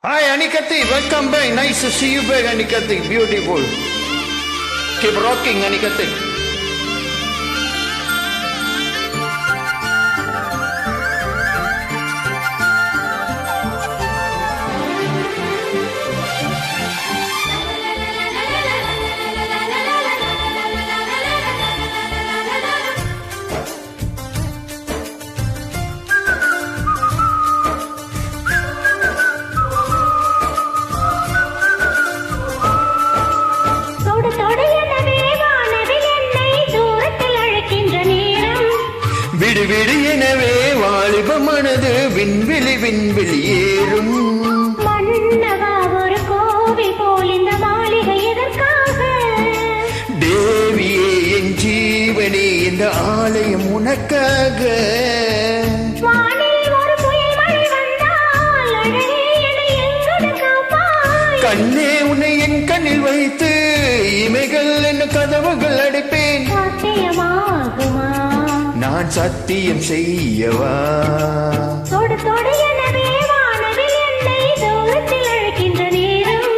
Hi, Anikati. Welcome back. Nice to see you back, Anikati. Beautiful. Keep rocking, Anikati. விடு விடு எனவே வாலிப மனது விண்வெளி விண்வெளி ஏறும். மன்னவா ஒரு கோவில் போல் இந்த மாளிகை எதற்காக? தேவியே என் ஜீவனே இந்த ஆலயம் உனக்காக. வானில் ஒரு புயல் மழை வந்தால் அழகே என்னை எங்குடன் காப்பாய். கண்ணே உன்னை என் கண்ணில் வைத்து இமைகள் என்ன கதவுகள் அடைப்பேன். சாத்தியமாகுமா? நான் சத்தியம் செய்யவா? தொடு தொடு எனவே வானவில் என்னை தூரத்தில் அழைக்கின்ற நேரம்.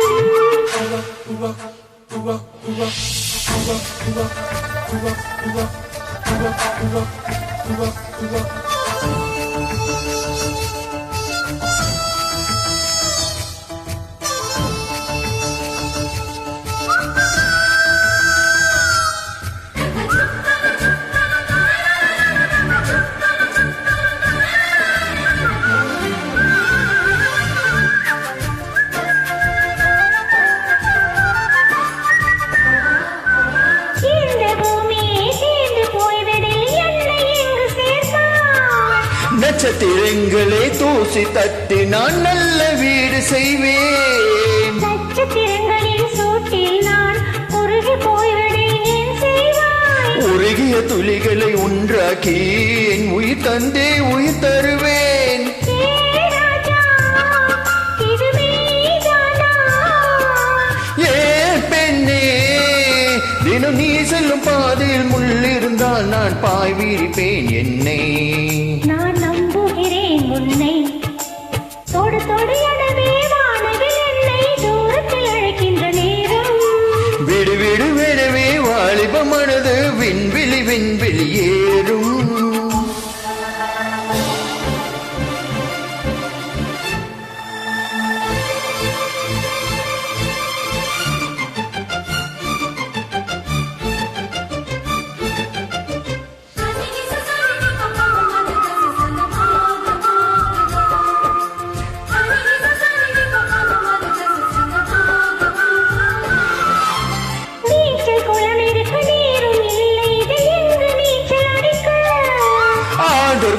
நட்சத்திரங்களே தூசி தட்டி நான் நல்ல வீடு செய்வேன். நட்சத்திரங்களின் சூட்டில் நான் உருகி போய்விடேன் செய்வாய். உருகிய துளிகளை ஒன்றாக்கி என் உயிர் தந்தே உயிர் தருவேன். ஏ பெண்ணே, தினம் நீ செல்லும் பாதையில் முள்ளிருந்தால் நான் பாய் விரிப்பேன் என்னை. நான் நம்புகிறேன் உன்னை. தொடு தொடு எனவே வானவில் என்னை தூரத்தில் அழைக்கின்ற நேரம். விடு விடு விடவே வாலிப மனது விண்வெளி விண்வெளி ஏறும்.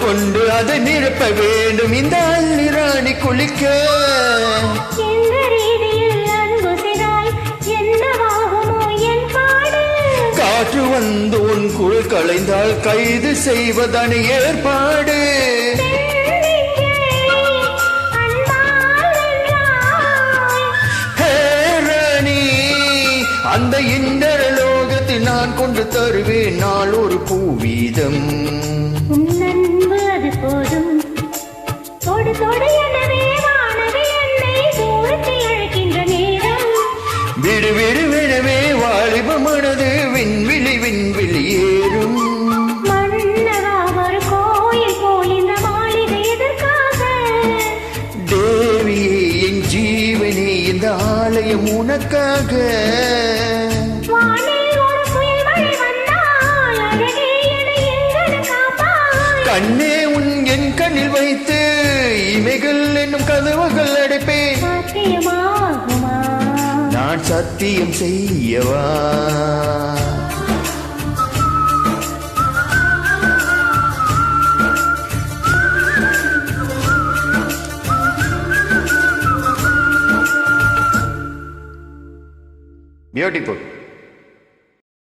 கொண்டு அதை நிரப்ப வேண்டும் இந்த அள்ளி ராணி குளிக்க. எந்த ரீதியில் அன்பு செய்தால் என்னவாகுமோ என் பாடு? காற்று வந்து உன் குரல் களைந்தால் கைது செய்வதான ஏற்பாடு. ராணி, அந்த இந்திர லோகத்தில் நான் கொண்டு தருவேன் நாள் ஒரு பூவீதம். போதும். தொடு தொடு எனவே வானவில் என்னை தூரத்தில் அழைக்கின்ற நேரம். விடு விடு விடவே வாலிப மனது விண்வெளி விண்வெளி ஏறும். மன்னவா ஒரு கோயில் போல் இந்த மாளிகை எதற்காக? தேவியே என் ஜீவனே இந்த ஆலயம் உனக்காக. வானில் ஒரு புயல் மழை வந்தால் அழகே என்னை எங்குடன் காப்பாய். கண்ணே என் கண்ணில் வைத்து இமைகள் என்னும் கதவுகள் அடைப்பேன். சாத்தியமாகுமா? நான் சத்தியம் செய்யவா? பியூட்டிஃபுல்.